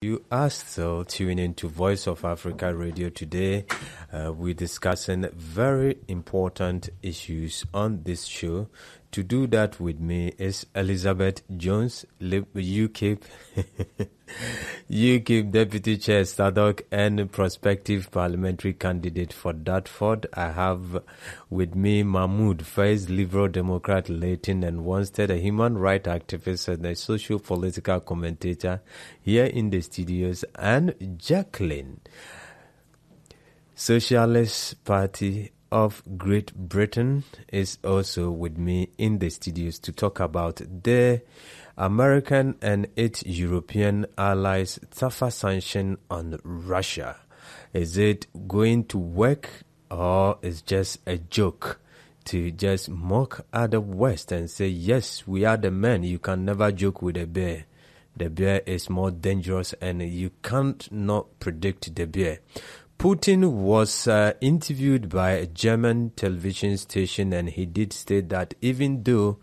You are still tuning into Voice of Africa Radio today. We're discussing very important issues on this show. To do that with me is Elizabeth Jones, UKIP, UKIP Deputy Chair, SADC, and prospective parliamentary candidate for Dartford. I have with me Mahmoud, first Liberal Democrat, Leighton and Wanstead, a human rights activist and a socio-political commentator here in the studios, and Jacqueline, Socialist Party of Great Britain, is also with me in the studios to talk about the American and its European allies' tougher sanction on Russia. Is it going to work, or is just a joke to just mock at the West and say, yes, we are the men, you can never joke with a bear. The bear is more dangerous and you can't not predict the bear. Putin was interviewed by a German television station, and he did state that even though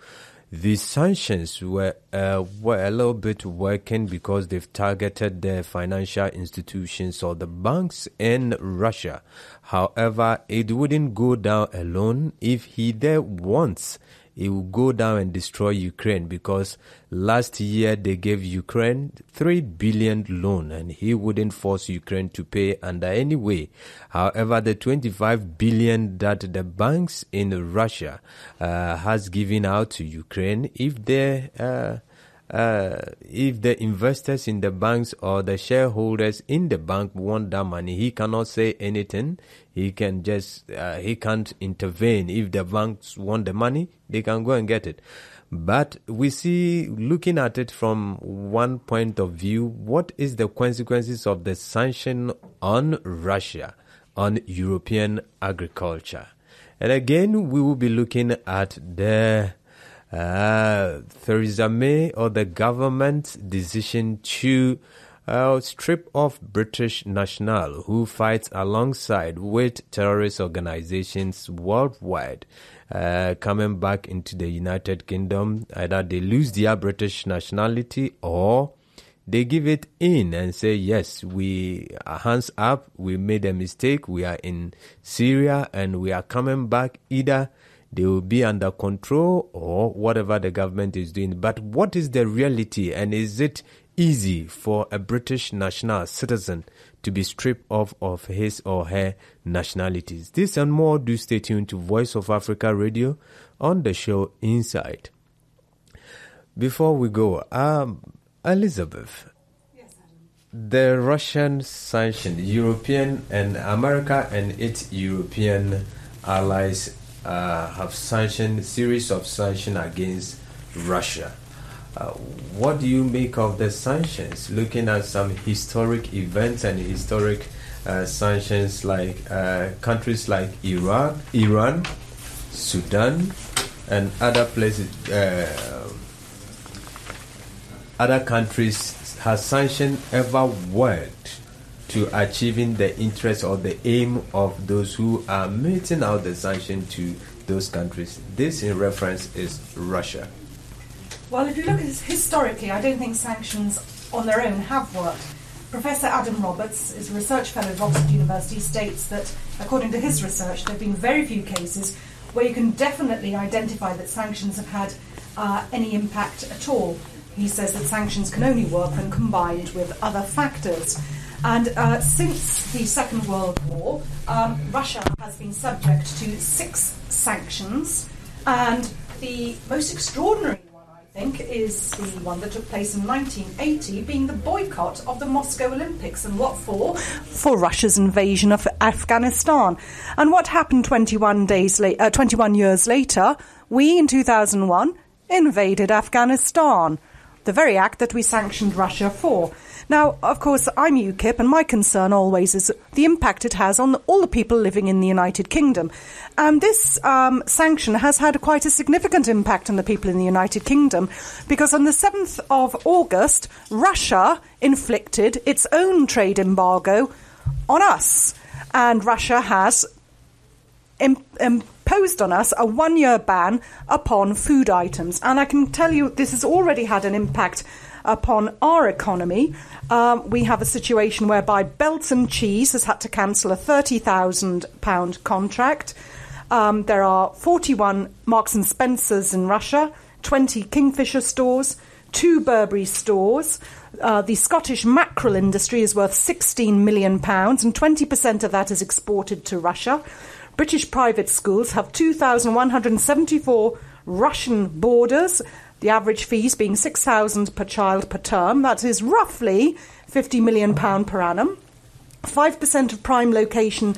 the sanctions were a little bit working because they've targeted the financial institutions or the banks in Russia, however, it wouldn't go down alone. If he there wants, it will go down and destroy Ukraine, because last year they gave Ukraine $3 billion loan and he wouldn't force Ukraine to pay under any way. However, the $25 billion that the banks in Russia has given out to Ukraine, if the investors in the banks or the shareholders in the bank want that money, he cannot say anything. He can just, he can't intervene. If the banks want the money, they can go and get it. But we see, looking at it from one point of view, what is the consequences of the sanction on Russia, on European agriculture? And again, we will be looking at the Theresa May or the government's decision to strip off British nationals who fight alongside with terrorist organizations worldwide, coming back into the United Kingdom. Either they lose their British nationality or they give it in and say, yes, we are hands up, we made a mistake, we are in Syria and we are coming back. Either they will be under control or whatever the government is doing. But what is the reality, and is it easy for a British national citizen to be stripped off of his or her nationalities? This and more, do stay tuned to Voice of Africa Radio on the show Inside. Before we go, Elizabeth, yes, Adam. The Russian sanction, European and America and its European allies have sanctioned a series of sanctions against Russia. What do you make of the sanctions? Looking at some historic events and historic sanctions, like countries like Iran, Sudan, and other places, other countries, has sanction ever worked to achieving the interest or the aim of those who are meting out the sanction to those countries? This in reference is Russia. Well, if you look at it historically, I don't think sanctions on their own have worked. Professor Adam Roberts is a research fellow at Oxford University, states that, according to his research, there have been very few cases where you can definitely identify that sanctions have had any impact at all. He says that sanctions can only work when combined with other factors. And since the Second World War, Russia has been subject to 6 sanctions, and the most extraordinary one, I think, is the one that took place in 1980, being the boycott of the Moscow Olympics. And what for? For Russia's invasion of Afghanistan. And what happened 21 years later? We, in 2001, invaded Afghanistan, the very act that we sanctioned Russia for. Now, of course, I'm UKIP, and my concern always is the impact it has on all the people living in the United Kingdom. And this sanction has had quite a significant impact on the people in the United Kingdom, because on the 7th of August, Russia inflicted its own trade embargo on us. And Russia has imposed on us a 1-year ban upon food items. And I can tell you this has already had an impact upon our economy. We have a situation whereby Belton Cheese has had to cancel a £30,000 contract. There are 41 Marks and Spencers in Russia, 20 Kingfisher stores, 2 Burberry stores. The Scottish mackerel industry is worth £16 million, and 20% of that is exported to Russia. British private schools have 2,174 Russian boarders, the average fees being £6,000 per child per term. That is roughly £50 million per annum. 5% of prime location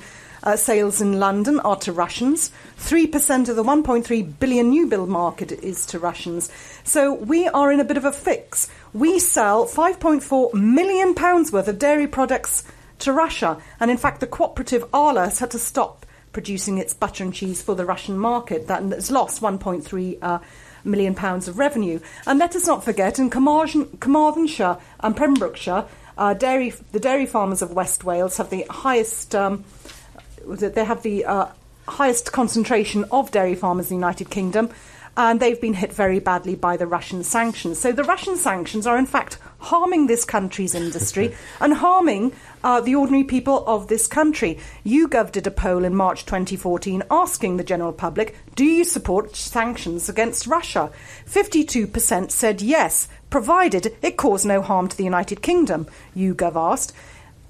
sales in London are to Russians. 3% of the 1.3 billion new build market is to Russians. So we are in a bit of a fix. We sell £5.4 million worth of dairy products to Russia. And in fact, the cooperative Arla has had to stop producing its butter and cheese for the Russian market. That has lost £1.3 million of revenue. And let us not forget, in Carmarthenshire and Pembrokeshire, the dairy farmers of West Wales have the highest highest concentration of dairy farmers in the United Kingdom, and they've been hit very badly by the Russian sanctions. So the Russian sanctions are in fact harming this country's industry and harming the ordinary people of this country. YouGov did a poll in March 2014 asking the general public, do you support sanctions against Russia? 52% said yes, provided it caused no harm to the United Kingdom. YouGov asked,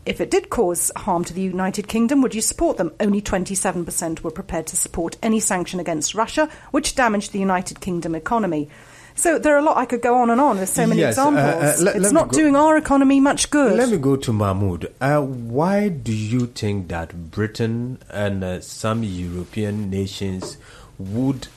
if it did cause harm to the United Kingdom, would you support them? Only 27% were prepared to support any sanction against Russia, which damaged the United Kingdom economy. So there are a lot, I could go on and on. There's so many examples. It's not doing our economy much good. Let me go to Mahmoud. Why do you think that Britain and some European nations would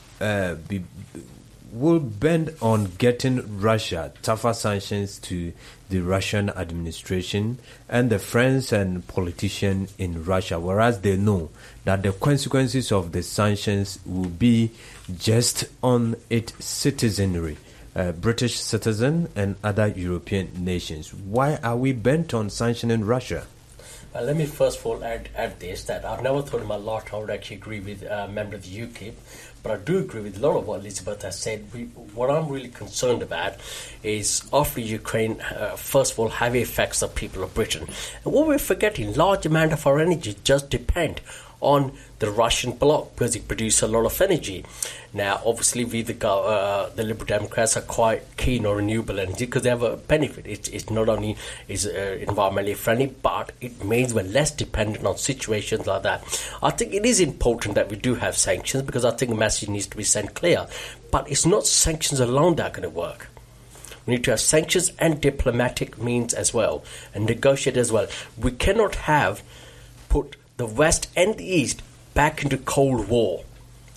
bend on getting Russia tougher sanctions to the Russian administration and the friends and politicians in Russia, whereas they know that the consequences of the sanctions will be just on its citizenry, British citizen and other European nations? Why are we bent on sanctioning Russia? Let me first of all add this, that I've never thought in my life I would actually agree with a member of the UKIP, but I do agree with a lot of what Elizabeth has said. What I'm really concerned about is after Ukraine, first of all, heavy effects of people of Britain. And what we're forgetting, large amount of our energy just depend on the Russian bloc because it produces a lot of energy. Now, obviously, the Liberal Democrats are quite keen on renewable energy because they have a benefit. It's not only is environmentally friendly, but it means we're less dependent on situations like that. I think it is important that we do have sanctions because I think the message needs to be sent clear. But it's not sanctions alone that are going to work. We need to have sanctions and diplomatic means as well, and negotiate as well. We cannot have put the West and the East back into Cold War.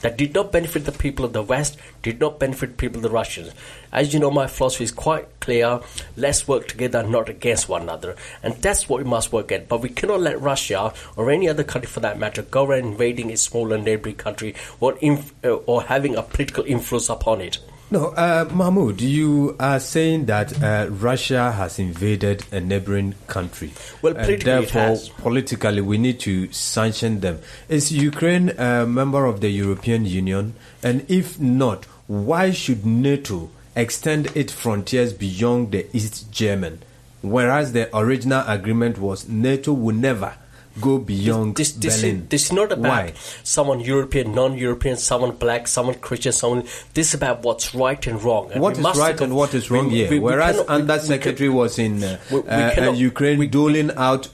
That did not benefit the people of the West, did not benefit people of the Russians. As you know, my philosophy is quite clear. Let's work together, not against one another. And that's what we must work at. But we cannot let Russia, or any other country for that matter, go around invading a smaller neighboring country or having a political influence upon it. No, Mahmoud, you are saying that Russia has invaded a neighboring country. Well, politically and therefore, it has. Politically, we need to sanction them. Is Ukraine a member of the European Union? And if not, why should NATO extend its frontiers beyond the East German? Whereas the original agreement was NATO will never go beyond Berlin. This is not about Why? someone European, non-European, someone black, someone Christian, someone... This is about what's right and wrong. And what is right and what is wrong here? Whereas Under-Secretary was in Ukraine doling out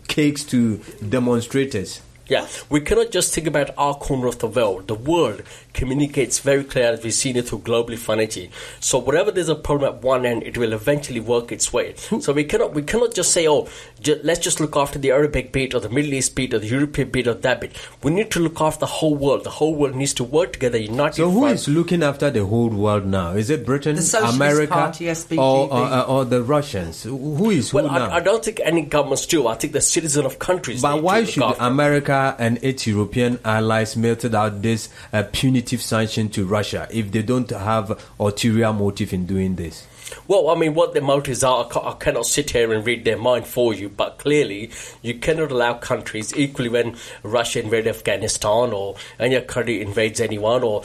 cakes to demonstrators. Yeah, we cannot just think about our corner of the world. The world communicates very clearly. We've seen it through global finance. So wherever there's a problem at one end, it will eventually work its way. So we cannot just say, let's just look after the Arabic bit or the Middle East bit or the European bit or that bit. We need to look after the whole world. The whole world needs to work together, united. So who is looking after the whole world now? Is it Britain, the Socialist America, Party, SBGB. or the Russians? Who is who now? I don't think any governments do. I think the citizens of countries. But why should after. America and its European allies melted out this punitive sanction to Russia if they don't have ulterior motive in doing this? Well, I mean, what their motives are, I cannot sit here and read their mind for you, but clearly you cannot allow countries, equally when Russia invaded Afghanistan or any country invades anyone, or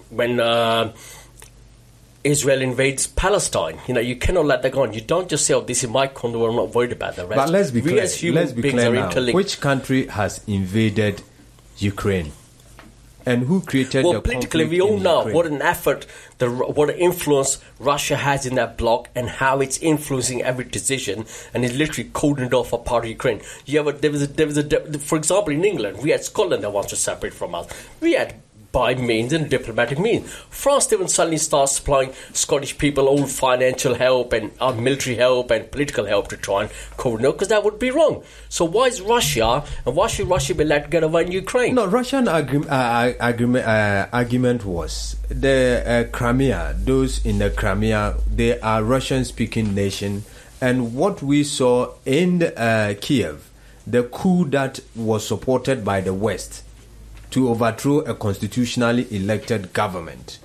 when Israel invades Palestine. You cannot let that go on. You don't just say, "Oh, this is my country. I'm not worried about the rest." But let's be clear. As human beings are interlinked. Which country has invaded Ukraine? And who created the conflict? Well, politically, we all know Ukraine? what an effort, what an influence Russia has in that bloc, and how it's influencing every decision, and it's literally cordoned off a part of Ukraine. For example, in England, we had Scotland that wants to separate from us. We had by means and diplomatic means. France didn't suddenly start supplying Scottish people all financial help and military help and political help to try and coordinate, because that would be wrong. So why is Russia, and why should Russia be let to get over in Ukraine? No, Russian argument was the Crimea, those in the Crimea, they are Russian-speaking nation, and what we saw in Kiev, the coup that was supported by the West, to overthrow a constitutionally elected government.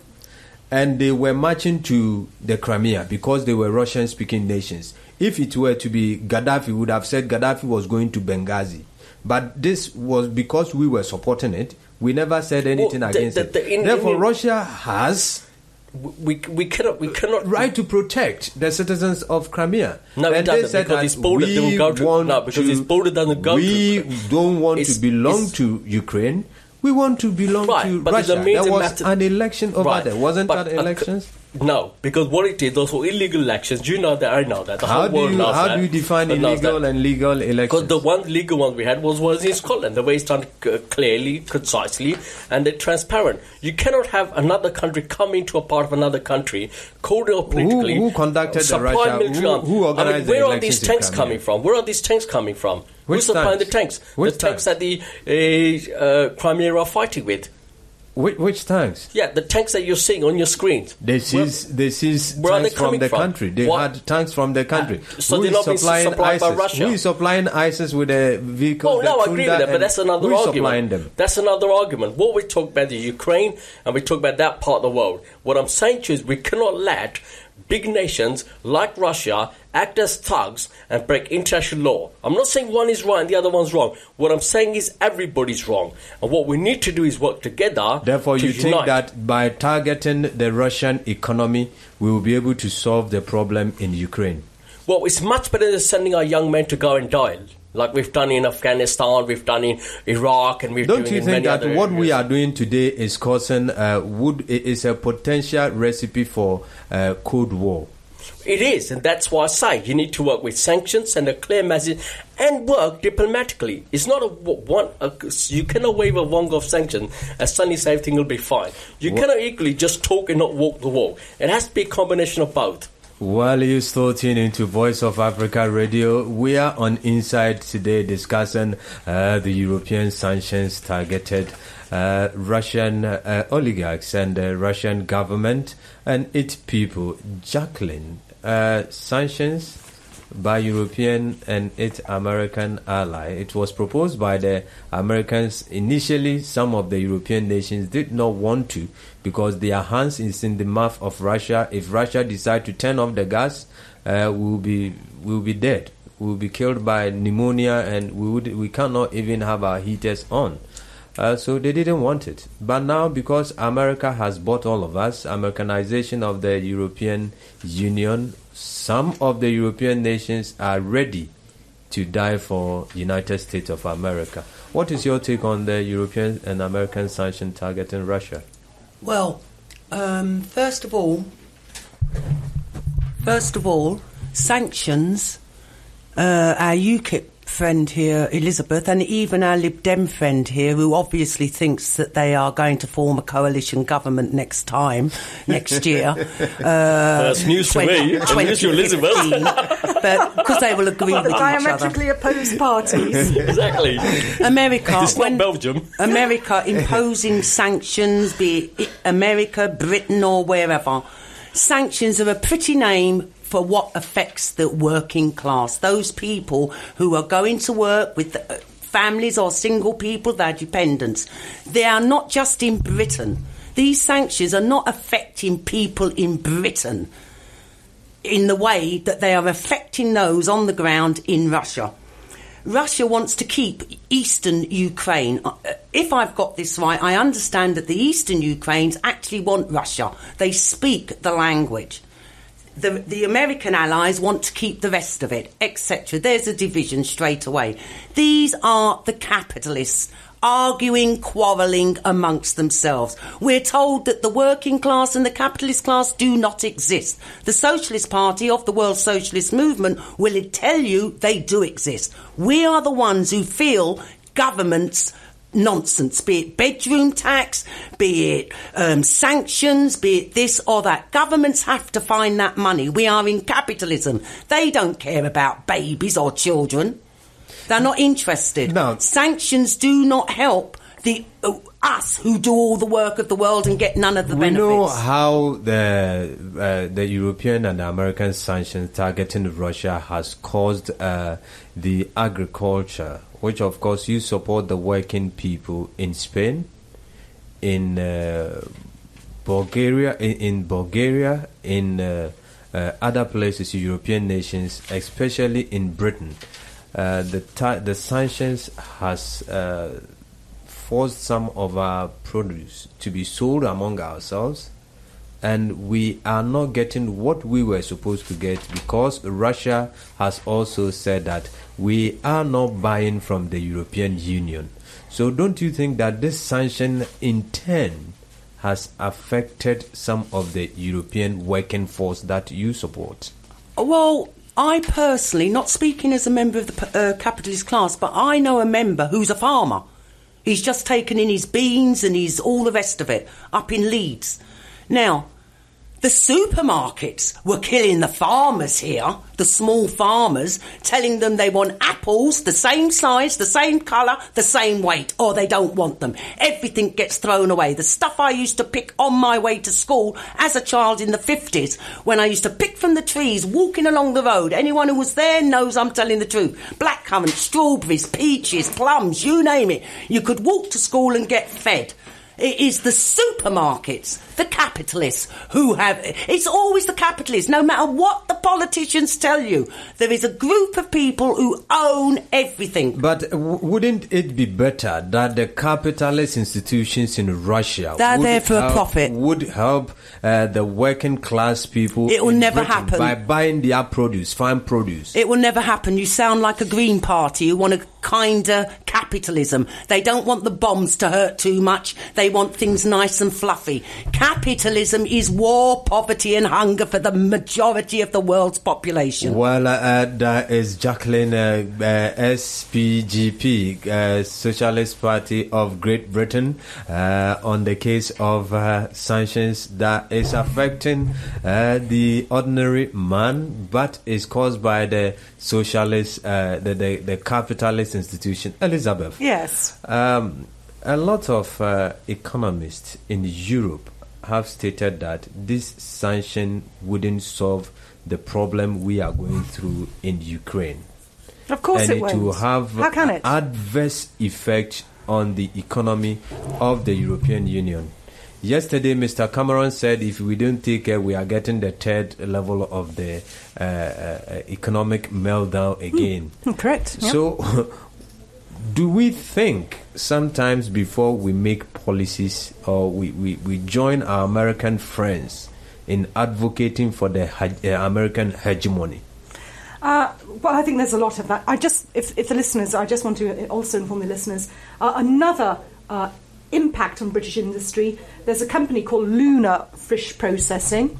And they were marching to the Crimea because they were Russian-speaking nations. If it were to be Gaddafi, we would have said Gaddafi was going to Benghazi. But this was because we were supporting it. We never said anything against it. Therefore, Russia has... We cannot right to protect the citizens of Crimea. No, it doesn't, because its border doesn't go to... its border doesn't go to... We don't want to belong to Ukraine. We want to belong to Russia. There was an election over there. Wasn't that elections? No, because what it is, those were illegal elections. You know that, I know that. How do you define illegal and legal elections? Because the one legal one we had was in Scotland. The way it's done clearly, concisely, and they're transparent. You cannot have another country come into a part of another country, coordinate politically. Who conducted the Russia? Who organized the elections? Where are these tanks coming from? Where are these tanks coming from? Who's supplying the tanks? The tanks that the Crimea are fighting with. Which tanks? Yeah, the tanks that you're seeing on your screen. This is tanks from the country. They had tanks from the country. So they're not being supplied by Russia. Who is supplying ISIS with a vehicle? Oh, no, I agree with that, but that's another argument. Supplying them? That's another argument. What we talk about is Ukraine, and we talk about that part of the world. What I'm saying to you is we cannot let big nations like Russia act as thugs and break international law. I'm not saying one is right and the other one's wrong. What I'm saying is everybody's wrong. And what we need to do is work together. Therefore, you unite. think that by targeting the Russian economy, we will be able to solve the problem in Ukraine? Well, it's much better than sending our young men to go and die. Like we've done in Afghanistan, we've done in Iraq, and we've done in many other Don't you think that what areas. we are doing today is causing is a potential recipe for Cold War? It is, and that's why I say you need to work with sanctions and a clear message, and work diplomatically. It's not you cannot wave a wand of sanctions and suddenly say everything will be fine. You cannot equally just talk and not walk the walk. It has to be a combination of both. Well, you still tune into Voice of Africa Radio. We are on Inside today discussing the European sanctions targeted Russian oligarchs and the Russian government and its people. Jacqueline, sanctions by European and its American ally. It was proposed by the Americans. Initially, some of the European nations did not want to because their hands is in the mouth of Russia. If Russia decide to turn off the gas, we'll be dead. We'll be killed by pneumonia, and we cannot even have our heaters on. So they didn't want it. But now, because America has bought all of us, Americanization of the European Union, some of the European nations are ready to die for United States of America. What is your take on the European and American sanction targeting Russia? Well, first of all, sanctions, our UKIP friend here, Elizabeth, and even our Lib Dem friend here, who obviously thinks that they are going to form a coalition government next year. That's news to me. News to Elizabeth. But because they will agree with each other. Diametrically opposed parties. Exactly. America, it's not Belgium. America imposing sanctions, be it America, Britain, or wherever. Sanctions are a pretty name for what affects the working class, those people who are going to work with families or single people, their dependents. They are not just in Britain. These sanctions are not affecting people in Britain in the way that they are affecting those on the ground in Russia. Russia wants to keep eastern Ukraine. If I've got this right, I understand that the eastern Ukrainians actually want Russia. They speak the language. The American allies want to keep the rest of it, etc. There's a division straight away. These are the capitalists arguing, quarrelling amongst themselves. We're told that the working class and the capitalist class do not exist. The Socialist Party of the World Socialist Movement will tell you they do exist. We are the ones who feel governments nonsense, be it bedroom tax, be it sanctions, be it this or that. Governments have to find that money. We are in capitalism. They don't care about babies or children. They're not interested. No. Sanctions do not help us who do all the work of the world and get none of the benefits. We know how the European and the American sanctions targeting Russia has caused the agriculture, which of course you support the working people in Spain, in Bulgaria, in other places, European nations, especially in Britain. The sanctions has forced some of our produce to be sold among ourselves, and we are not getting what we were supposed to get because Russia has also said that we are not buying from the European Union. So don't you think that this sanction in turn has affected some of the European working force that you support? Well, I personally, not speaking as a member of the capitalist class, but I know a member who's a farmer. He's just taken in his beans and he's all the rest of it up in Leeds. Now, the supermarkets were killing the farmers here, the small farmers, telling them they want apples the same size, the same colour, the same weight, or they don't want them. Everything gets thrown away. The stuff I used to pick on my way to school as a child in the 50s, when I used to pick from the trees, walking along the road. Anyone who was there knows I'm telling the truth. Blackcurrant, strawberries, peaches, plums, you name it. You could walk to school and get fed. It is the supermarkets, the capitalists who have... It's always the capitalists, no matter what the politicians tell you. There is a group of people who own everything. But wouldn't it be better that the capitalist institutions in Russia... They're there for a profit. ...would help the working class people... It will never happen. ...by buying their produce, farm produce. It will never happen. You sound like a Green Party who want a kinder capitalism. They don't want the bombs to hurt too much. They want things nice and fluffy. Capitalism is war, poverty and hunger for the majority of the world's population. Well, that is Jacqueline, SPGP, Socialist Party of Great Britain, on the case of sanctions that is affecting the ordinary man, but is caused by the socialist, the capitalist institution. Elizabeth. Yes. A lot of economists in Europe have stated that this sanction wouldn't solve the problem we are going through in Ukraine. Of course and it won't. And it will have How can it? adverse effect on the economy of the European Union. Yesterday, Mr. Cameron said if we don't take care, we are getting the third level of the economic meltdown again. Correct. Yep. So, do we think sometimes before we make policies or we join our American friends in advocating for the American hegemony? Well, I think there's a lot of that. If the listeners, I just want to also inform the listeners, another impact on British industry, there's a company called Luna Fish Processing.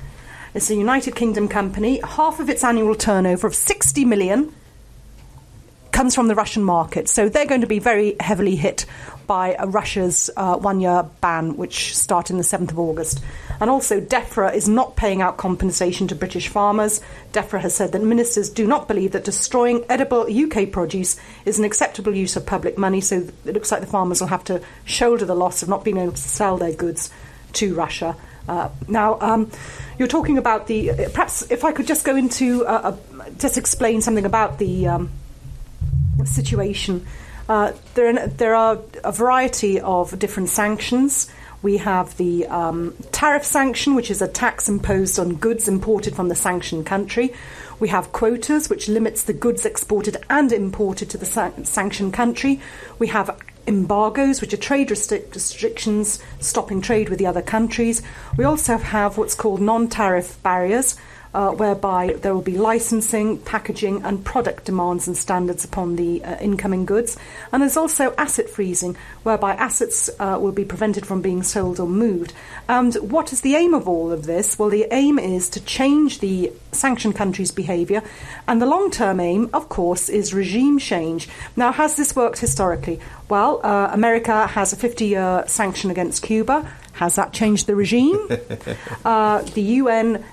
It's a United Kingdom company. Half of its annual turnover of 60 million comes from the Russian market. So they're going to be very heavily hit by Russia's one-year ban, which started on the 7th of August. And also, DEFRA is not paying out compensation to British farmers. DEFRA has said that ministers do not believe that destroying edible UK produce is an acceptable use of public money, so it looks like the farmers will have to shoulder the loss of not being able to sell their goods to Russia. Now, you're talking about perhaps if I could just go into, just explain something about the situation. There are a variety of different sanctions. We have the tariff sanction, which is a tax imposed on goods imported from the sanctioned country. We have quotas, which limits the goods exported and imported to the sanctioned country. We have embargoes, which are trade restrictions stopping trade with the other countries. We also have what's called non-tariff barriers, whereby there will be licensing, packaging and product demands and standards upon the incoming goods. And there's also asset freezing, whereby assets will be prevented from being sold or moved. And what is the aim of all of this? Well, the aim is to change the sanctioned countries' behaviour, and the long-term aim, of course, is regime change. Now, has this worked historically? Well, America has a 50-year sanction against Cuba. Has that changed the regime? The UN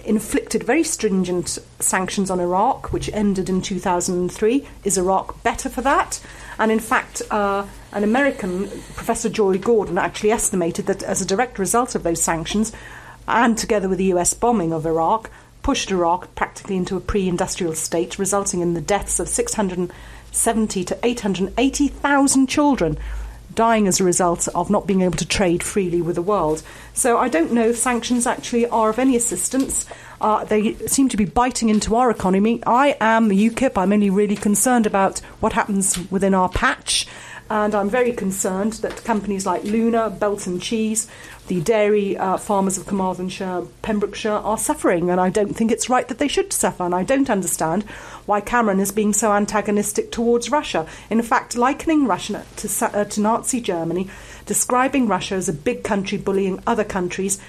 inflicted very stringent sanctions on Iraq, which ended in 2003. Is Iraq better for that? And in fact, an American, Professor Joy Gordon, actually estimated that as a direct result of those sanctions, and together with the US bombing of Iraq, pushed Iraq practically into a pre-industrial state, resulting in the deaths of 670 to 880,000 children, dying as a result of not being able to trade freely with the world. So I don't know if sanctions actually are of any assistance. They seem to be biting into our economy. I am the UKIP. I'm only really concerned about what happens within our patch. And I'm very concerned that companies like Luna, Belton Cheese, the dairy farmers of Carmarthenshire, Pembrokeshire are suffering. And I don't think it's right that they should suffer. And I don't understand why Cameron is being so antagonistic towards Russia. In fact, likening Russia to Nazi Germany, describing Russia as a big country bullying other countries,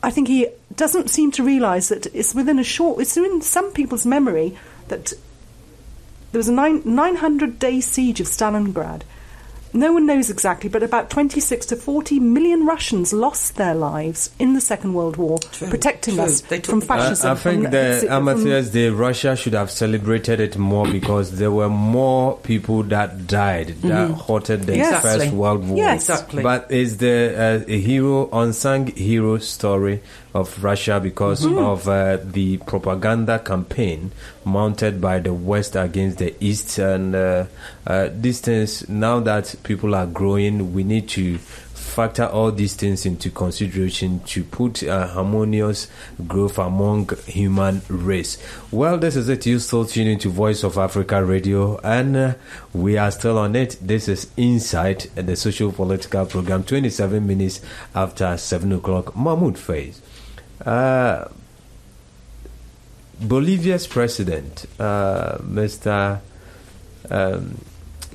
I think he doesn't seem to realise that it's in some people's memory that there was a 900-day siege of Stalingrad. No one knows exactly, but about 26 to 40 million Russians lost their lives in the Second World War, protecting us from fascism. I think the Amateurs Day, Russia should have celebrated it more because there were more people that died that halted the First World War. Yes, exactly. But it's the unsung hero story of Russia because of the propaganda campaign mounted by the West against the East. And these things, now that people are growing, we need to factor all these things into consideration to put harmonious growth among human race. Well, this is it. You still tune into Voice of Africa Radio, and we are still on it. This is Inside the Social Political Program, 27 minutes after 7 o'clock. Mahmoud Faiz. Bolivia's president,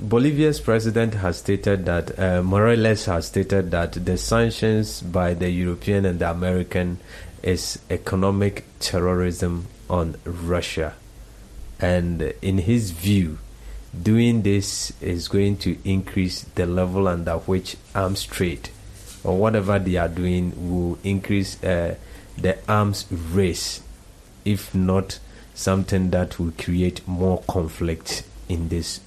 Bolivia's president has stated that, Morales has stated that the sanctions by the European and the American is economic terrorism on Russia. And in his view, doing this is going to increase the level under which arms trade, or whatever they are doing, will increase the arms race, if not something that will create more conflict in this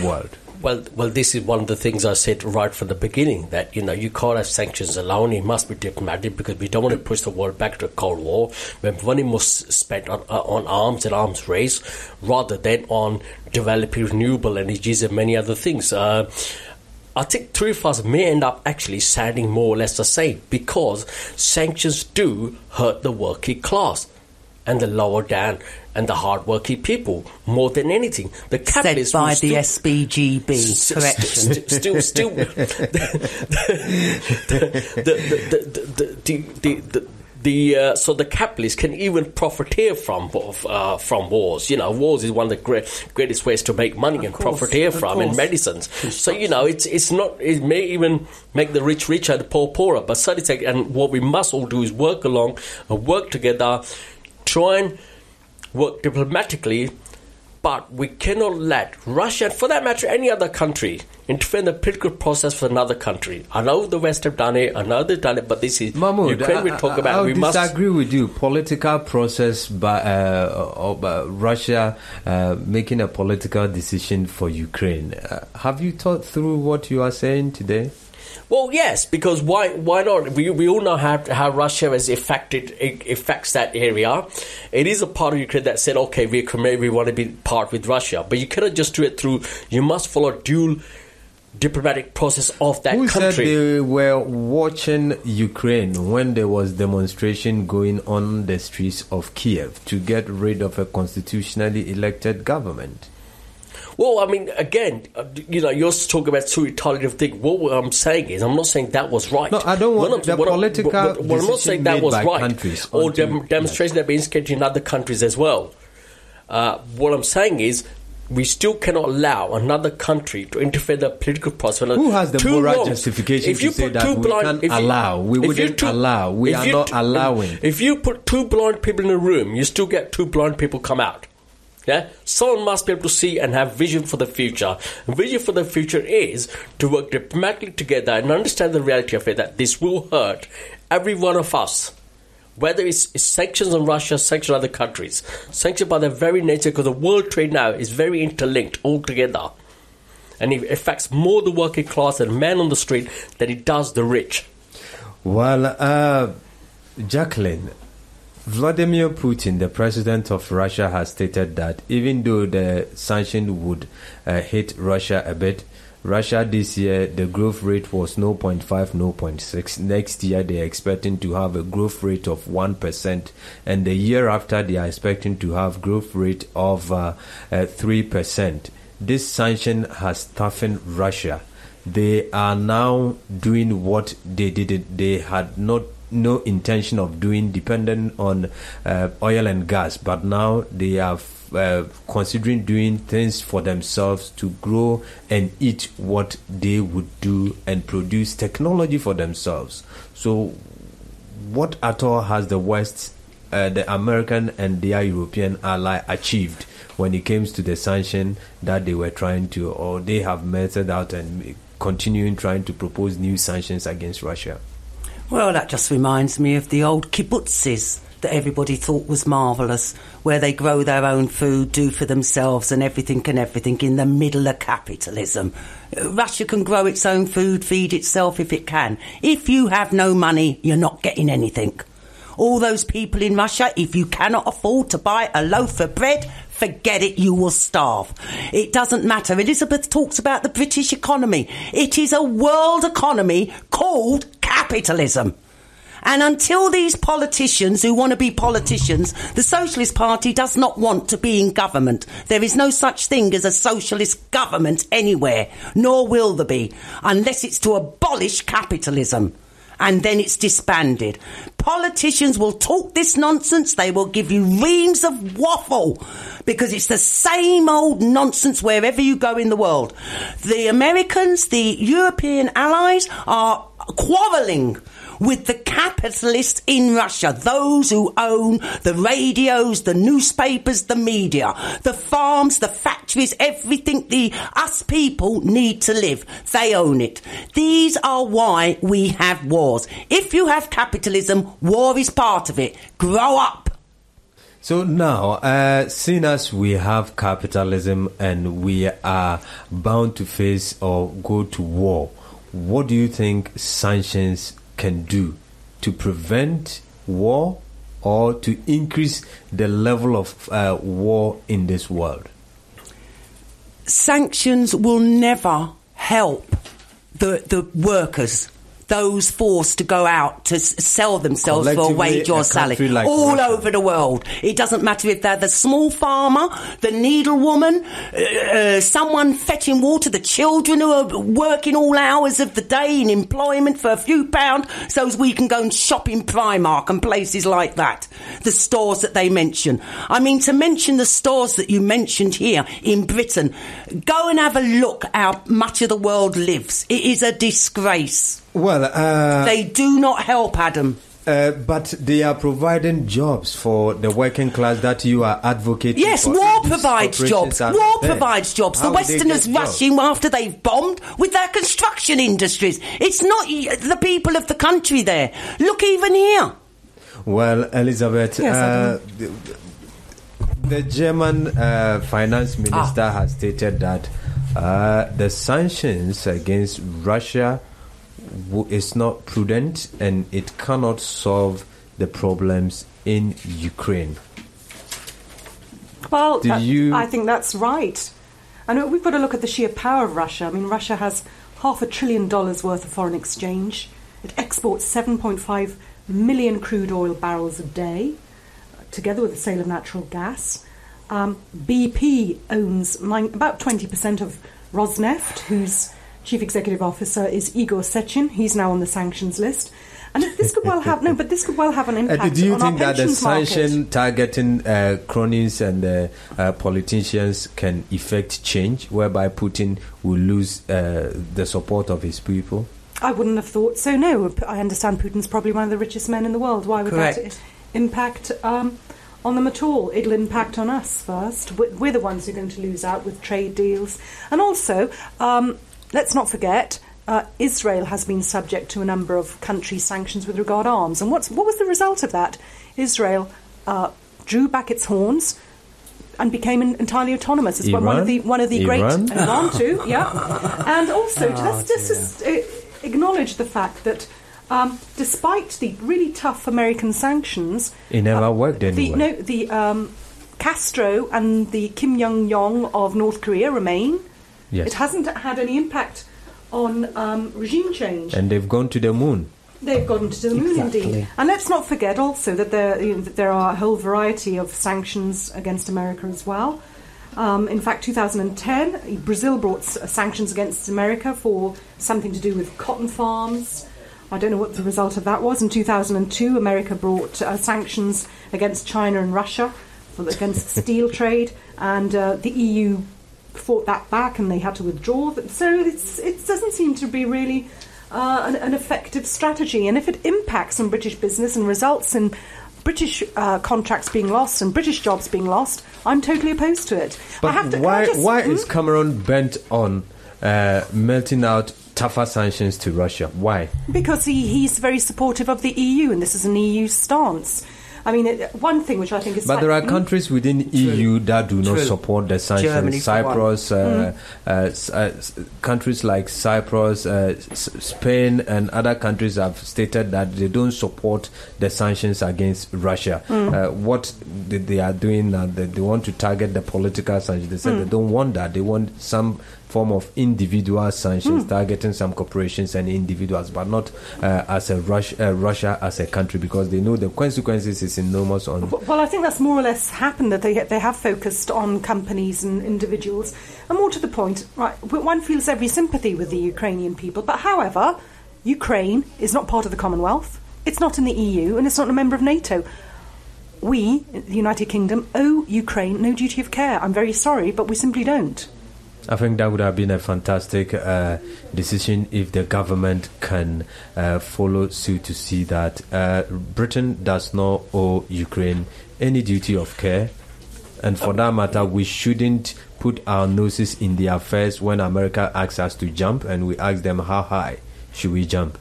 world. Well, this is one of the things I said right from the beginning, that, you can't have sanctions alone. It must be diplomatic because we don't want to push the world back to a Cold War when money was spent on arms and arms race rather than on developing renewable energies and many other things. I think three of us may end up actually sounding more or less the same because sanctions do hurt the working class and the lower down and the hard-working people more than anything. The capitalists said by the SBGB. So the capitalists can even profiteer from wars. Wars is one of the greatest ways to make money and profiteer from, and medicines. So it's not. It may even make the rich richer and the poor poorer. But certainly, and what we must all do is work along and work together, try and work diplomatically. But we cannot let Russia, and for that matter any other country, interfere in the political process for another country. I know the West have done it, I know they've done it, but this is Mahmoud, Ukraine we talk about. I disagree with you. Political process by Russia making a political decision for Ukraine. Have you thought through what you are saying today? Well, yes, because why not? We all know how Russia has affects that area. It is a part of Ukraine that said, okay, we want to be part with Russia, but you cannot just do it through. You must follow dual diplomatic process of that Who country. said they were watching Ukraine when there was demonstration going on the streets of Kiev to get rid of a constitutionally elected government? Well, I mean, again, you're talking about two retaliative things. What I'm saying is, I'm not saying that was right. No, I don't want the political I'm not saying that was right. Countries or demonstrations that have been instigated in other countries as well. What I'm saying is, we still cannot allow another country to interfere in the political process. Who has the moral justification to say that we can't allow? We wouldn't allow. We are not allowing. If you put two blind people in a room, you still get two blind people come out. Yeah, someone must be able to see and have vision for the future. Vision for the future is to work diplomatically together and understand the reality of it, that this will hurt every one of us. Whether it's sanctions on Russia, sanctions on other countries, sanctions by their very nature, because the world trade now is very interlinked altogether. And it affects more the working class and men on the street than it does the rich. Well, Jacqueline, Vladimir Putin, the president of Russia, has stated that even though the sanction would hit Russia a bit, Russia this year, the growth rate was 0.5, 0.6. Next year, they are expecting to have a growth rate of 1%. And the year after, they are expecting to have growth rate of 3%. This sanction has toughened Russia. They are now doing what they did. They had no intention of doing, dependent on oil and gas, but now they are considering doing things for themselves to grow and eat what they would do and produce technology for themselves. So what at all has the West, the American and their European ally achieved when it comes to the sanction that they were trying to, or they have meted out and continuing trying to propose new sanctions against Russia? Well, that just reminds me of the old kibbutzes that everybody thought was marvellous, where they grow their own food, do for themselves and everything in the middle of capitalism. Russia can grow its own food, feed itself if it can. If you have no money, you're not getting anything. All those people in Russia, if you cannot afford to buy a loaf of bread, forget it, you will starve. It doesn't matter. Elizabeth talks about the British economy. It is a world economy called capitalism. And until these politicians who want to be politicians, the Socialist Party does not want to be in government. There is no such thing as a socialist government anywhere, nor will there be, unless it's to abolish capitalism. And then it's disbanded. Politicians will talk this nonsense. They will give you reams of waffle because it's the same old nonsense wherever you go in the world. The Americans, the European allies are quarrelling with the capitalists in Russia, those who own the radios, the newspapers, the media, the farms, the factories, everything us people need to live. They own it. These are why we have wars. If you have capitalism, war is part of it. Grow up. So now, seeing as we have capitalism and we are bound to face or go to war, what do you think sanctions can do to prevent war or to increase the level of war in this world? Sanctions will never help the workers, those forced to go out to sell themselves for a wage or salary like all Russia. Over the world. It doesn't matter if they're the small farmer, the needlewoman, someone fetching water, the children who are working all hours of the day in employment for a few pounds so as we can go and shop in Primark and places like that. The stores that they mention. I mean, to mention the stores that you mentioned here in Britain, go and have a look how much of the world lives. It is a disgrace. Well, they do not help, Adam. But they are providing jobs for the working class that you are advocating yes, for. War provides jobs. War provides jobs. The Westerners rushing after they've bombed with their construction industries. It's not the people of the country there. Look even here. Well, Elizabeth, yes, the German finance minister has stated that the sanctions against Russia is not prudent and it cannot solve the problems in Ukraine. Well, I think that's right. And we've got to look at the sheer power of Russia. I mean, Russia has $500 billion worth of foreign exchange. It exports 7.5 million crude oil barrels a day, together with the sale of natural gas. BP owns about 20% of Rosneft, whose chief executive officer is Igor Sechin. He's now on the sanctions list. And this could well have an impact do you on think our that the pensions market. sanction targeting cronies and politicians can effect change, whereby Putin will lose the support of his people? I wouldn't have thought so, no. I understand Putin's probably one of the richest men in the world. Why would that impact on them at all? It'll impact on us first. We're the ones who are going to lose out with trade deals. And also, let's not forget, Israel has been subject to a number of country sanctions with regard to arms. And what was the result of that? Israel drew back its horns and became entirely autonomous. It's one of the great Iran too, yeah. And also, let's just acknowledge the fact that despite the really tough American sanctions, it never worked anyway. The Castro and the Kim Jong-un of North Korea remain. Yes. It hasn't had any impact on regime change. And they've gone to the moon. They've gone to the moon, indeed. And let's not forget also that there are a whole variety of sanctions against America as well. In fact, 2010, Brazil brought sanctions against America for something to do with cotton farms. I don't know what the result of that was. In 2002, America brought sanctions against China and Russia against steel trade, and the EU fought that back and they had to withdraw. So it doesn't seem to be really an effective strategy. And if it impacts on British business and results in British contracts being lost and British jobs being lost, I'm totally opposed to it. But why is Cameron bent on melting out tougher sanctions to Russia? Why? Because he's very supportive of the EU, and this is an EU stance. I mean, one thing which I think is... But there are countries within EU that do not support the sanctions. Germany, Cyprus, countries like Cyprus, Spain and other countries have stated that they don't support the sanctions against Russia. What they are doing now, they want to target the political sanctions. They said they don't want that. They want some form of individual sanctions targeting some corporations and individuals, but not as a Russia as a country, because they know the consequences is enormous on... Well, I think that's more or less happened, that they have focused on companies and individuals. And more to the point, right, one feels every sympathy with the Ukrainian people, but however, Ukraine is not part of the Commonwealth, it's not in the EU, and it's not a member of NATO. We, the United Kingdom, owe Ukraine no duty of care. I'm very sorry, but we simply don't. I think that would have been a fantastic decision if the government can follow suit to see that Britain does not owe Ukraine any duty of care. And for that matter, we shouldn't put our noses in their affairs when America asks us to jump, and we ask them how high should we jump.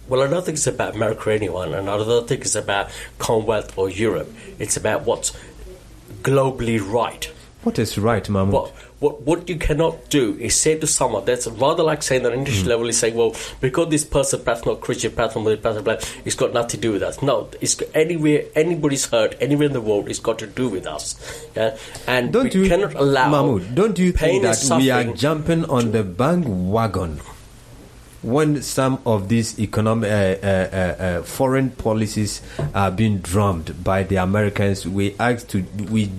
Well, I don't think it's about America or anyone, and I don't think it's about Commonwealth or Europe. It's about what's globally right. What is right, Mahmoud? What you cannot do is say to someone, that's rather like saying that English level is saying, well, because this person, perhaps not Christian, perhaps not, it's got nothing to do with us. No, it's got anywhere, anybody's hurt, anywhere in the world, it's got to do with us. Yeah? And cannot allow... Mahmoud, don't you think that we are jumping on the bandwagon when some of these economic foreign policies are being drummed by the Americans? We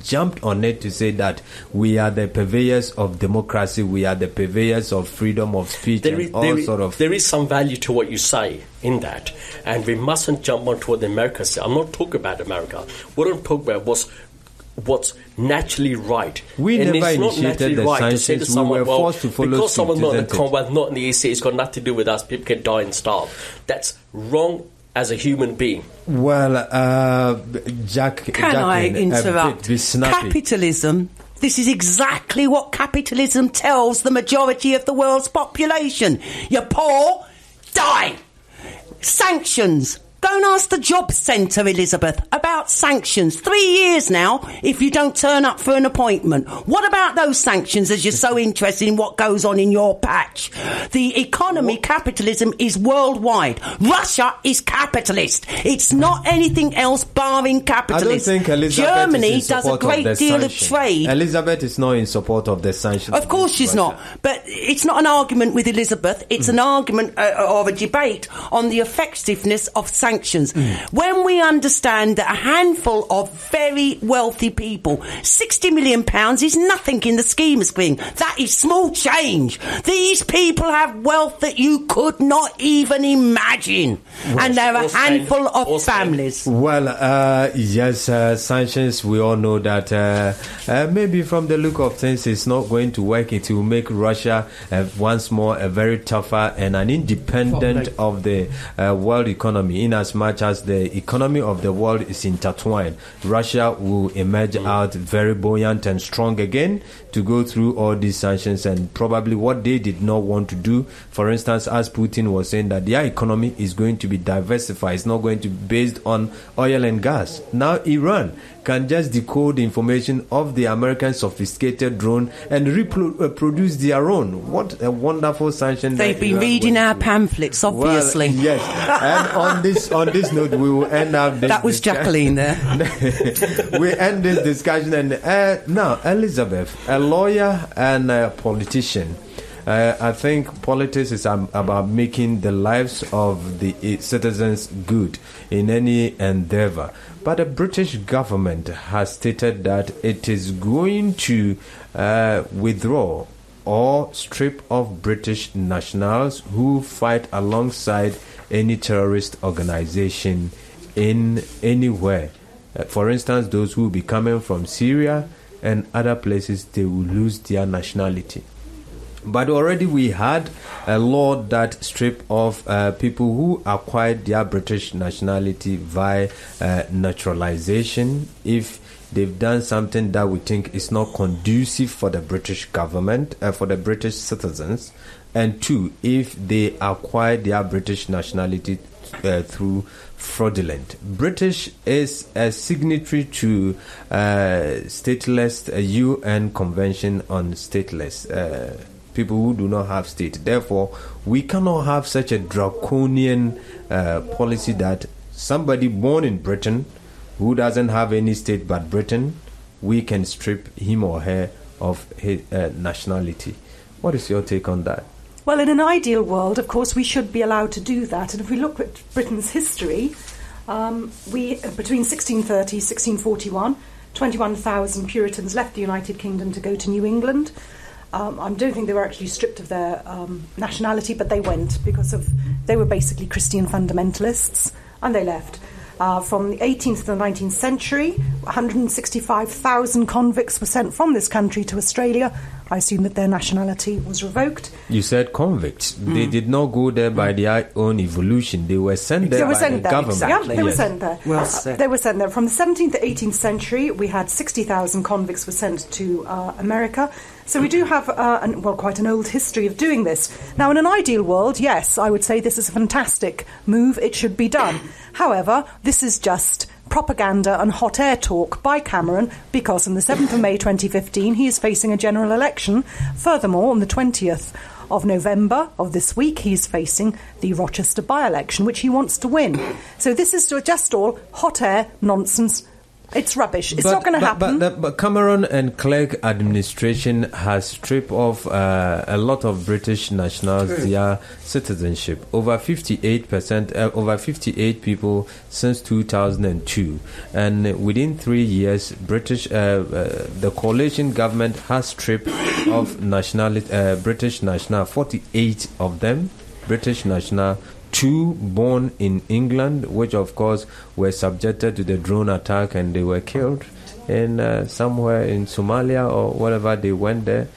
jumped on it to say that we are the purveyors of democracy, we are the purveyors of freedom of speech, There is some value to what you say in that, and we mustn't jump onto what the Americans say. I'm not talking about America. What I'm talking about was what's naturally right. We never initiated the sanctions. We were forced to follow because someone's not in the Commonwealth, not in the EC, it's got nothing to do with us. People can die and starve. That's wrong as a human being. Well, I interrupt? Capitalism. This is exactly what capitalism tells the majority of the world's population. You're poor, die. Sanctions. Go and ask the Jobs Centre, Elizabeth, about sanctions. 3 years now if you don't turn up for an appointment. What about those sanctions, as you're so interested in what goes on in your patch? The economy, capitalism, is worldwide. Russia is capitalist. It's not anything else barring capitalism. I don't think Elizabeth Germany is in does a support great of the deal of sanction. trade. Elizabeth is not in support of the sanctions. Of course she's not. But it's not an argument with Elizabeth. It's an argument or a debate on the effectiveness of sanctions. When we understand that a handful of very wealthy people, £60 million is nothing in the scheme of things. That is small change. These people have wealth that you could not even imagine. And they're a handful of families. Well, yes, sanctions, we all know that maybe from the look of things, it's not going to work. It will make Russia once more a very tougher and an independent of the world economy. In as much as the economy of the world is intertwined, Russia will emerge out very buoyant and strong again to go through all these sanctions and probably what they did not want to do. For instance, as Putin was saying that their economy is going to be diversified, it's not going to be based on oil and gas. Now Iran can just decode information of the American sophisticated drone and reproduce their own. What a wonderful sanction. They've been reading our pamphlets, obviously. Well, yes. And on this note, we will end up this That was Jacqueline there. We end this discussion. And now, Elizabeth, a lawyer and a politician. I think politics is about making the lives of the citizens good in any endeavor. But the British government has stated that it is going to withdraw or strip off British nationals who fight alongside any terrorist organization in anywhere. For instance, those who will be coming from Syria and other places, they will lose their nationality. But already we had a law that stripped off people who acquired their British nationality via naturalization if they've done something that we think is not conducive for the British government, for the British citizens, and two, if they acquired their British nationality through fraudulent. British is a signatory to stateless UN Convention on Stateless. People who do not have state. Therefore, we cannot have such a draconian policy that somebody born in Britain who doesn't have any state but Britain, we can strip him or her of his nationality. What is your take on that? Well, in an ideal world, of course, we should be allowed to do that. And if we look at Britain's history, between 1630 1641, 21,000 Puritans left the United Kingdom to go to New England. I don't think they were actually stripped of their nationality, but they went because they were basically Christian fundamentalists, and they left. From the 18th to the 19th century, 165,000 convicts were sent from this country to Australia. I assume that their nationality was revoked. You said convicts. They did not go there by their own evolution. They were sent there by the government. Exactly. Yeah, they were sent there. Well said. They were sent there. From the 17th to 18th century, we had 60,000 convicts were sent to America. So we do have, quite an old history of doing this. Now, in an ideal world, yes, I would say this is a fantastic move. It should be done. However, this is just propaganda and hot air talk by Cameron because on the 7th of May 2015 he is facing a general election. Furthermore, on the 20th of November of this week he is facing the Rochester by-election, which he wants to win. So this is just all hot air nonsense. It's rubbish. It's not going to happen. But Cameron and Clegg administration has stripped off a lot of British nationals their citizenship. Over 58%, over 58 people since 2002, and within 3 years, the coalition government has stripped off nationality, British national, 48 of them, British national. 2 born in England, which of course were subjected to the drone attack and they were killed in somewhere in Somalia or whatever they went there.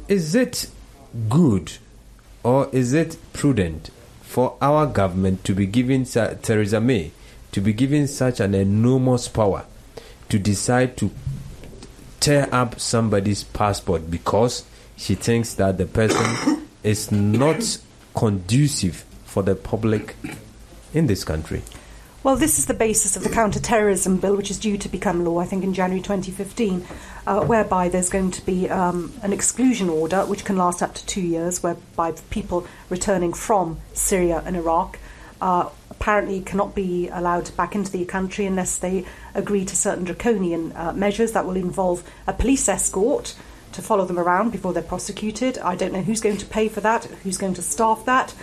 Is it good or is it prudent for our government to be giving Theresa May to be given such an enormous power to decide to tear up somebody's passport because she thinks that the person is not conducive for the public in this country? Well, this is the basis of the counter-terrorism bill, which is due to become law, I think, in January 2015, whereby there's going to be an exclusion order, which can last up to 2 years, whereby people returning from Syria and Iraq apparently cannot be allowed back into the country unless they agree to certain draconian measures that will involve a police escort to follow them around before they're prosecuted. I don't know who's going to pay for that, who's going to staff that.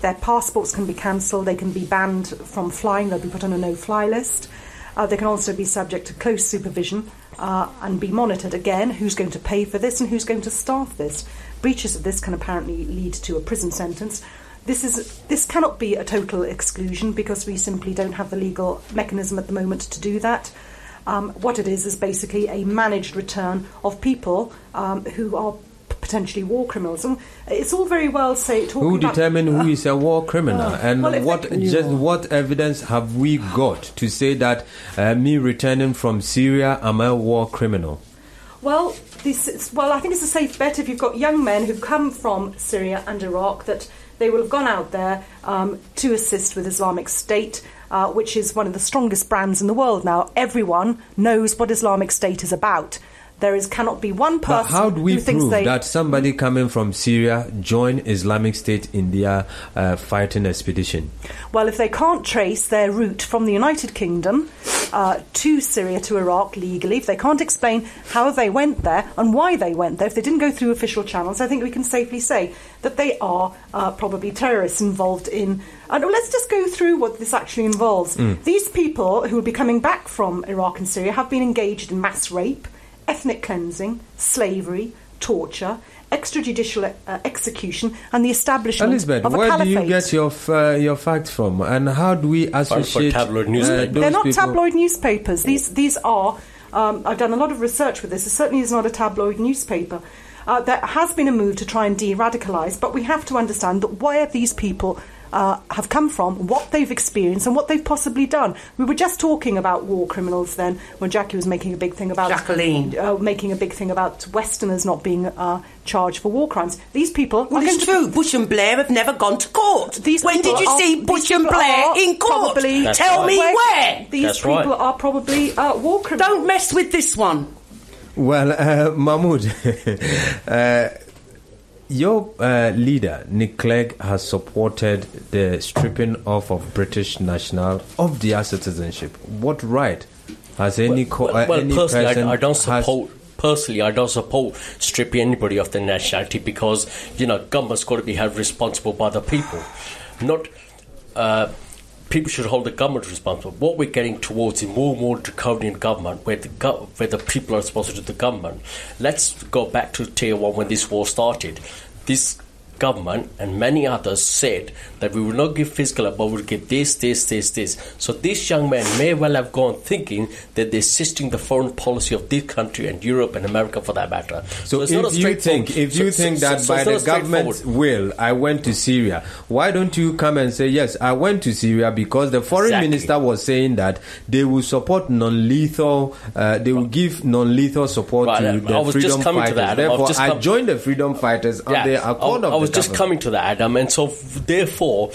Their passports can be cancelled, they can be banned from flying, they'll be put on a no-fly list. They can also be subject to close supervision and be monitored. Again, who's going to pay for this and who's going to staff this? Breaches of this can apparently lead to a prison sentence. This cannot be a total exclusion because we simply don't have the legal mechanism at the moment to do that. What it is basically a managed return of people who are potentially war criminals. And it's all very well talking who about... determine who is a war criminal? And what evidence have we got to say that me returning from Syria, I'm a war criminal? Well, I think it's a safe bet if you've got young men who've come from Syria and Iraq that they will have gone out there to assist with Islamic State, which is one of the strongest brands in the world now. Everyone knows what Islamic State is about. Cannot be one person. But how do we who thinks prove that somebody coming from Syria joined Islamic State in their fighting expedition? Well, if they can't trace their route from the United Kingdom to Syria to Iraq legally, if they can't explain how they went there and why they went there, if they didn't go through official channels, I think we can safely say that they are probably terrorists involved in... let's just go through what this actually involves. These people who will be coming back from Iraq and Syria have been engaged in mass rape, ethnic cleansing, slavery, torture, extrajudicial execution, and the establishment Elizabeth, of a where caliphate. do you get your facts from, and how do we associate tabloid newspapers? They're not people? tabloid newspapers. These are. I've done a lot of research with this. It certainly is not a tabloid newspaper. There has been a move to try and de-radicalise, but we have to understand that where these people have come from, what they've experienced and what they've possibly done. We were just talking about war criminals then when Jackie was making a big thing about making a big thing about Westerners not being charged for war crimes. These people... Well, it's true. Bush and Blair have never gone to court. When did you see Bush and Blair in court? Tell me where. These people are probably war criminals. Don't mess with this one. Well, Mahmoud... Your leader, Nick Clegg, has supported the stripping off of British nationals of their citizenship. What right has any person... I don't support... Personally, I don't support stripping anybody of their nationality because, government's got to be held responsible by the people. Not... people should hold the government responsible. What we're getting towards is more and more draconian government where the people are responsible to the government. Let's go back to Tier 1 when this war started. This government and many others said that we will not give fiscal aid, but we'll give this. So this young man may well have gone thinking that they're assisting the foreign policy of this country and Europe and America for that matter. So if you think that by the government's will, I went to Syria, why don't you come and say, yes, I went to Syria because the foreign minister was saying that they will support non-lethal, they will give non-lethal support to the freedom fighters. Therefore, I joined the freedom fighters on the accord of the just coming to that, Adam, and so therefore,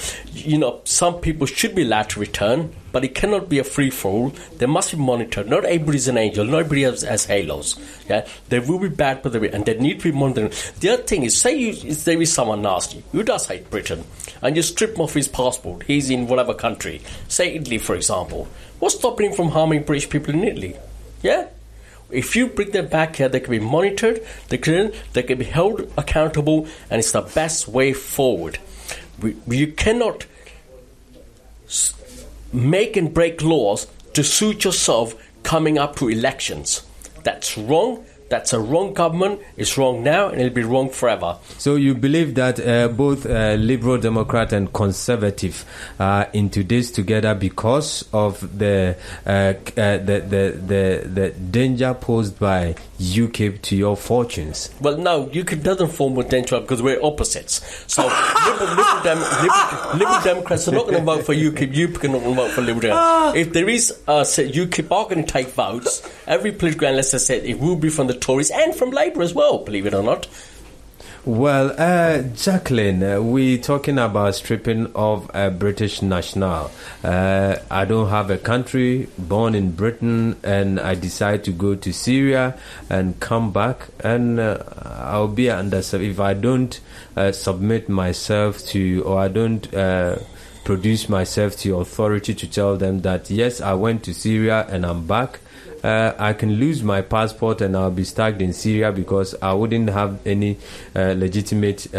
some people should be allowed to return, but it cannot be a free-for-all. They must be monitored. Not everybody's an angel. Nobody has halos. Yeah, they will be bad, and they need to be monitored. The other thing is, say there is someone nasty who does hate Britain, and you strip him off his passport. He's in whatever country, say Italy, for example. What's stopping him from harming British people in Italy? Yeah. If you bring them back here, they can be monitored, they can be held accountable, and it's the best way forward. You cannot make and break laws to suit yourself coming up to elections. That's wrong. That's a wrong government. It's wrong now, and it'll be wrong forever. So you believe that both Liberal Democrat and Conservative are into this together because of the danger posed by UKIP to your fortunes? Well, no, UKIP doesn't form a danger because we're opposites. So Liberal Democrats are not going to vote for UKIP. UKIP are not going to vote for Liberal Democrats. If there is UKIP are going to take votes, every political analyst has said it will be from the Tories and from Labour as well, believe it or not. Well, Jacqueline, we're talking about stripping of a British national. I don't have a country, born in Britain, and I decide to go to Syria and come back, and I'll be under. If I don't submit myself to, or I don't produce myself to authority to tell them that yes, I went to Syria and I'm back, I can lose my passport and I'll be stuck in Syria because I wouldn't have any legitimate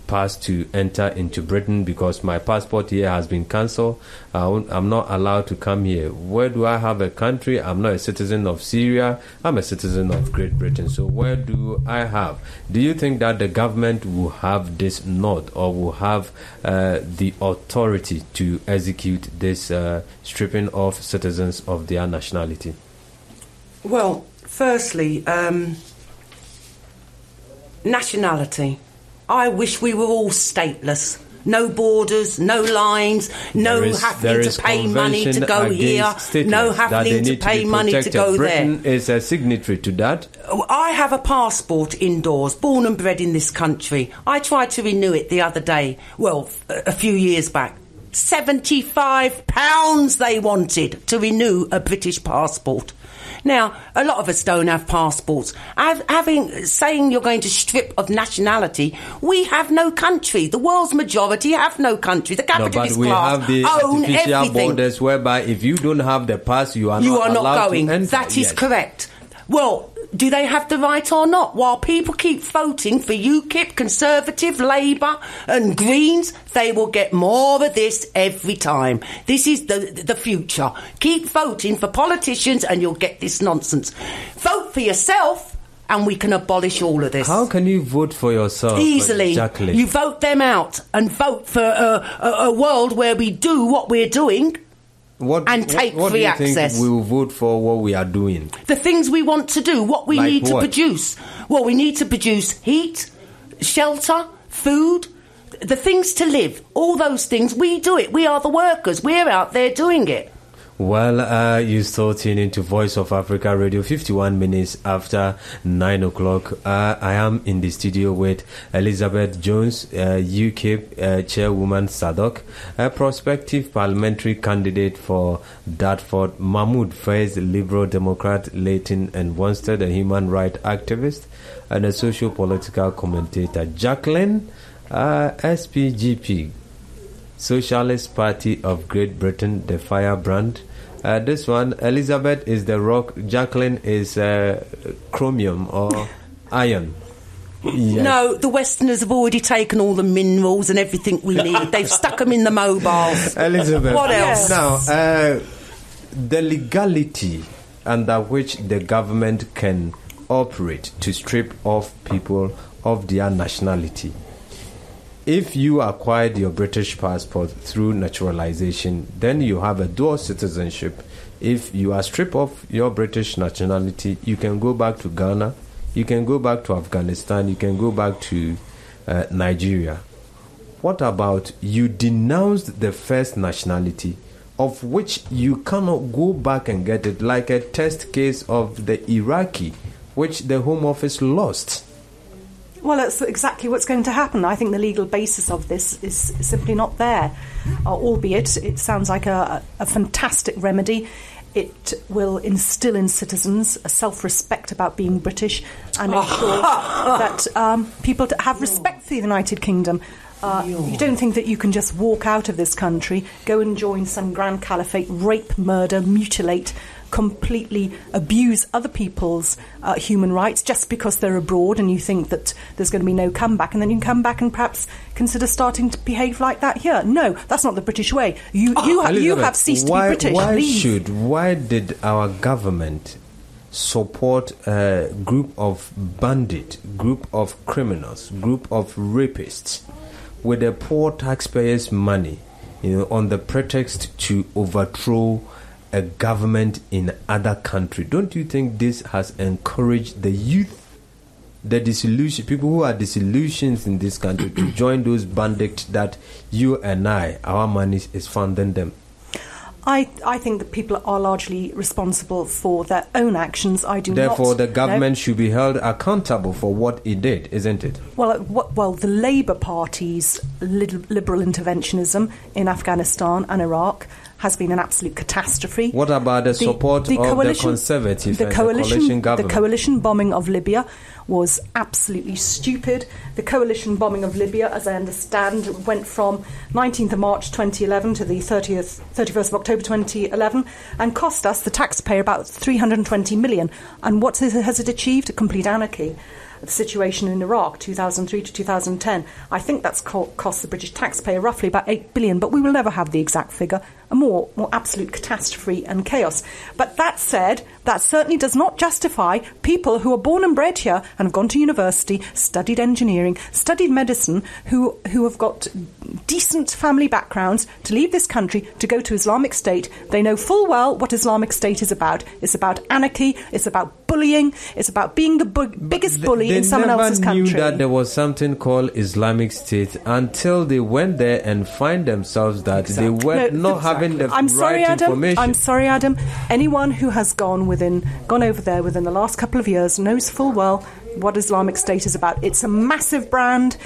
pass to enter into Britain because my passport here has been cancelled. I'm not allowed to come here. Where do I have a country? I'm not a citizen of Syria. I'm a citizen of Great Britain. So where do I have? Do you think that the government will have this nod or will have the authority to execute this stripping of citizens of their nationality? Well, firstly, nationality. I wish we were all stateless. No borders, no lines, no having to pay money to go here, no having to pay money to go there. Britain is a signatory to that. I have a passport indoors, born and bred in this country. I tried to renew it the other day, well, a few years back. £75 they wanted to renew a British passport. Now, a lot of us don't have passports. Saying you're going to strip of nationality, we have no country. The world's majority have no country. The capitalist class own everything. But we have the artificial borders whereby if you don't have the pass, you are not allowed going. To enter. That is correct. Well, do they have the right or not? While people keep voting for UKIP, Conservative, Labour and Greens, they will get more of this every time. This is the future. Keep voting for politicians and you'll get this nonsense. Vote for yourself and we can abolish all of this. How can you vote for yourself? Easily. Jacqueline? You vote them out and vote for a world where we do what we're doing. Take free access. What do you think we will vote for what we are doing? The things we want to do, what we need to produce. Well, we need to produce heat, shelter, food, the things to live. All those things, we do it. We are the workers. We're out there doing it. Well, you still tune into Voice of Africa Radio, 51 minutes after 9 o'clock. I am in the studio with Elizabeth Jones, UKIP Chairwoman SADC, a prospective parliamentary candidate for Dartford, Mahmoud Faiz, Liberal Democrat, Leighton and Wanstead, a human rights activist, and a socio-political commentator, Jacqueline, SPGP, Socialist Party of Great Britain, the firebrand. This one, Elizabeth is the rock, Jacqueline is chromium or iron. Yes. No, the Westerners have already taken all the minerals and everything we need. They've stuck them in the mobiles. Elizabeth, what else? Now, the legality under which the government can operate to strip off people of their nationality. If you acquired your British passport through naturalization, then you have a dual citizenship. If you are stripped of your British nationality, you can go back to Ghana, you can go back to Afghanistan, you can go back to Nigeria. What about you denounced the first nationality, of which you cannot go back and get it, like a test case of the Iraqi, which the Home Office lost? Well, that's exactly what's going to happen. I think the legal basis of this is simply not there, albeit it sounds like a fantastic remedy. It will instill in citizens a self-respect about being British and make sure that people have respect for the United Kingdom. You don't think that you can just walk out of this country, go and join some grand caliphate, rape, murder, mutilate, completely abuse other people's human rights just because they're abroad, and you think that there's going to be no comeback, and then you can come back and perhaps consider starting to behave like that here. No, that's not the British way. You have ceased to be British. Why did our government support a group of bandits, group of criminals, group of rapists with the poor taxpayers' money, on the pretext to overthrow a government in other country? Don't you think this has encouraged the youth, the disillusioned people who are disillusioned in this country, to join those bandits that you and our money is funding them? I think that people are largely responsible for their own actions. I do Therefore, not. the government should be held accountable for what it did, isn't it? Well, the Labour Party's liberal interventionism in Afghanistan and Iraq has been an absolute catastrophe. What about the support of the Conservatives and the coalition government? The coalition bombing of Libya was absolutely stupid. The coalition bombing of Libya, as I understand, went from 19th of March 2011 to the 31st of October 2011 and cost us, the taxpayer, about 320 million. And what has it achieved? A complete anarchy. The situation in Iraq, 2003 to 2010. I think that's cost the British taxpayer roughly about 8 billion, but we will never have the exact figure. A more absolute catastrophe and chaos. But that said, that certainly does not justify people who are born and bred here and have gone to university, studied engineering, studied medicine, who have got decent family backgrounds to leave this country to go to Islamic State. They know full well what Islamic State is about. It's about anarchy, it's about bullying, it's about being the biggest bully in someone else's country. They never knew that there was something called Islamic State until they went there and find themselves that they were not having the right information. I'm sorry, Adam. Anyone who has gone over there within the last couple of years knows full well what Islamic State is about. It's a massive brand.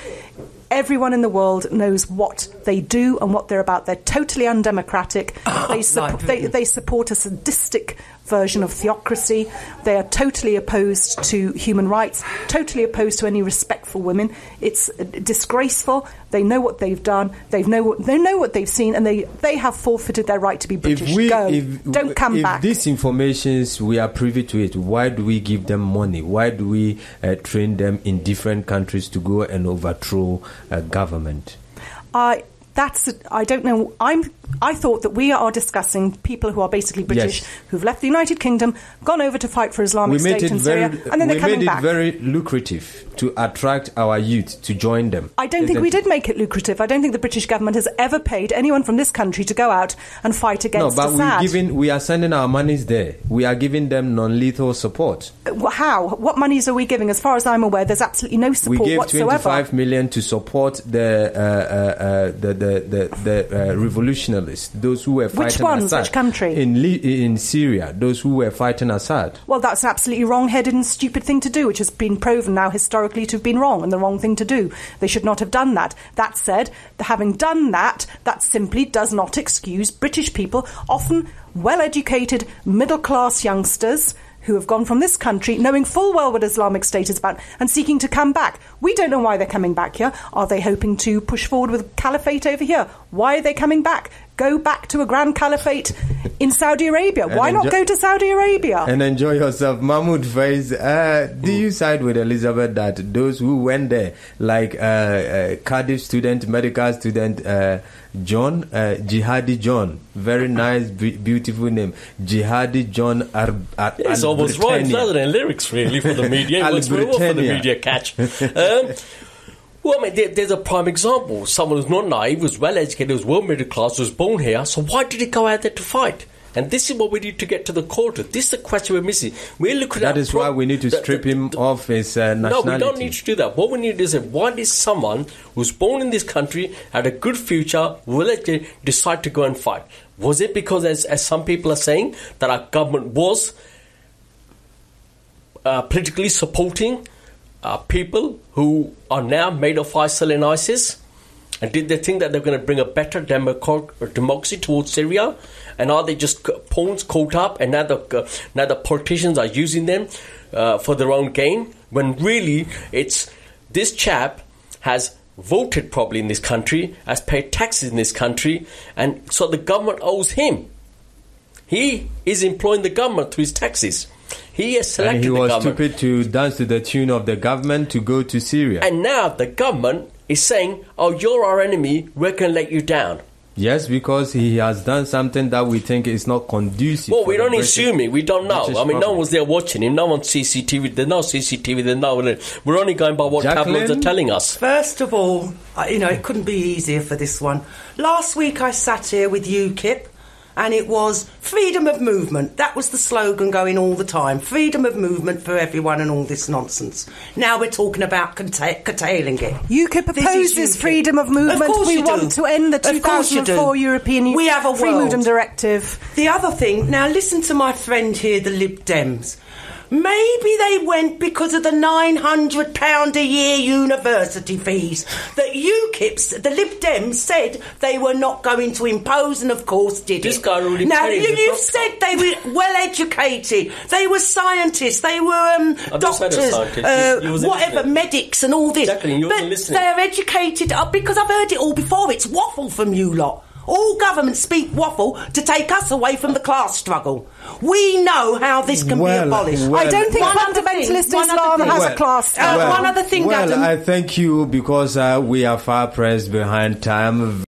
Everyone in the world knows what they do and what they're about. They're totally undemocratic. They support a sadistic version of theocracy. They are totally opposed to human rights, totally opposed to any respect for women. It's disgraceful. They know what they've done. They know what they've seen, and they have forfeited their right to be British. Don't come back. If this information, we are privy to it, why do we give them money? Why do we train them in different countries to go and overthrow a government? I don't know. I thought that we are discussing people who are basically British, who've left the United Kingdom, gone over to fight for Islamic State in Syria, and then they're coming back. We made it very lucrative to attract our youth to join them. I don't think we did make it lucrative. I don't think the British government has ever paid anyone from this country to go out and fight against Assad. We are sending our monies there. We are giving them non-lethal support. How? What monies are we giving? As far as I'm aware, there's absolutely no support whatsoever. We gave 25 million to support the revolutionists, those who were fighting Assad. Which ones? Which country? In Syria, those who were fighting Assad. Well, that's an absolutely wrong-headed and stupid thing to do, which has been proven now historically to have been wrong and the wrong thing to do. They should not have done that. That said, having done that, that simply does not excuse British people, often well-educated, middle-class youngsters who have gone from this country knowing full well what Islamic State is about and seeking to come back. We don't know why they're coming back here. Are they hoping to push forward with caliphate over here? Why are they coming back? Go back to a grand caliphate in Saudi Arabia. Why not go to Saudi Arabia? And enjoy yourself. Mahmoud Faiz, do you side with Elizabeth that those who went there, like Cardiff student, medical student, John, Jihadi John, very nice, beautiful name, Jihadi John It's almost right, rather than lyrics really for the media. It was very well for the media catch. Well, I mean, there's a prime example. Someone who's not naive, was well-educated, was well-middle class, was born here. So why did he go out there to fight? And this is what we need to get to the core of. This is the question we're missing. We're looking at... That is why we need to strip him of his nationality. No, we don't need to do that. What we need to say, why did someone who's born in this country, had a good future, well-educated, decide to go and fight? Was it because, as some people are saying, that our government was politically supporting people who are now made of ISIL and ISIS? And did they think that they're going to bring a better democracy towards Syria? And are they just pawns caught up, and now the politicians are using them for their own gain? When really, it's this chap has voted probably in this country, has paid taxes in this country, and so the government owes him. He is employing the government through his taxes. He has selected the government. And he was stupid to dance to the tune of the government to go to Syria. And now the government is saying, oh, you're our enemy, we're going to let you down. Yes, because he has done something that we think is not conducive. Well, we're only assuming. We don't know. I mean, no one's there watching him. No one's CCTV. There's no CCTV. There's no... We're only going by what tabloids are telling us. First of all, it couldn't be easier for this one. Last week I sat here with UKIP and it was freedom of movement. That was the slogan going all the time. Freedom of movement for everyone and all this nonsense. Now we're talking about curtailing it. UKIP opposes freedom of movement. Of course we you want do. to end the 2004 European We have a Free world. Movement Directive. The other thing, now listen to my friend here, the Lib Dems. Maybe they went because of the £900 a year university fees that UKIP, the Lib Dems, said they were not going to impose, and of course did This it. guy already now, carried the you've doctor. said they were well educated, they were scientists, they were doctors, You wasn't whatever, listening. medics and all this. Exactly, you but wasn't listening. they're educated, because I've heard it all before, it's waffle from you lot. All governments speak waffle to take us away from the class struggle. We know how this can be abolished. I don't think fundamentalist Islam has a class struggle. One other thing, Well, Adam. I thank you because we are far pressed behind time.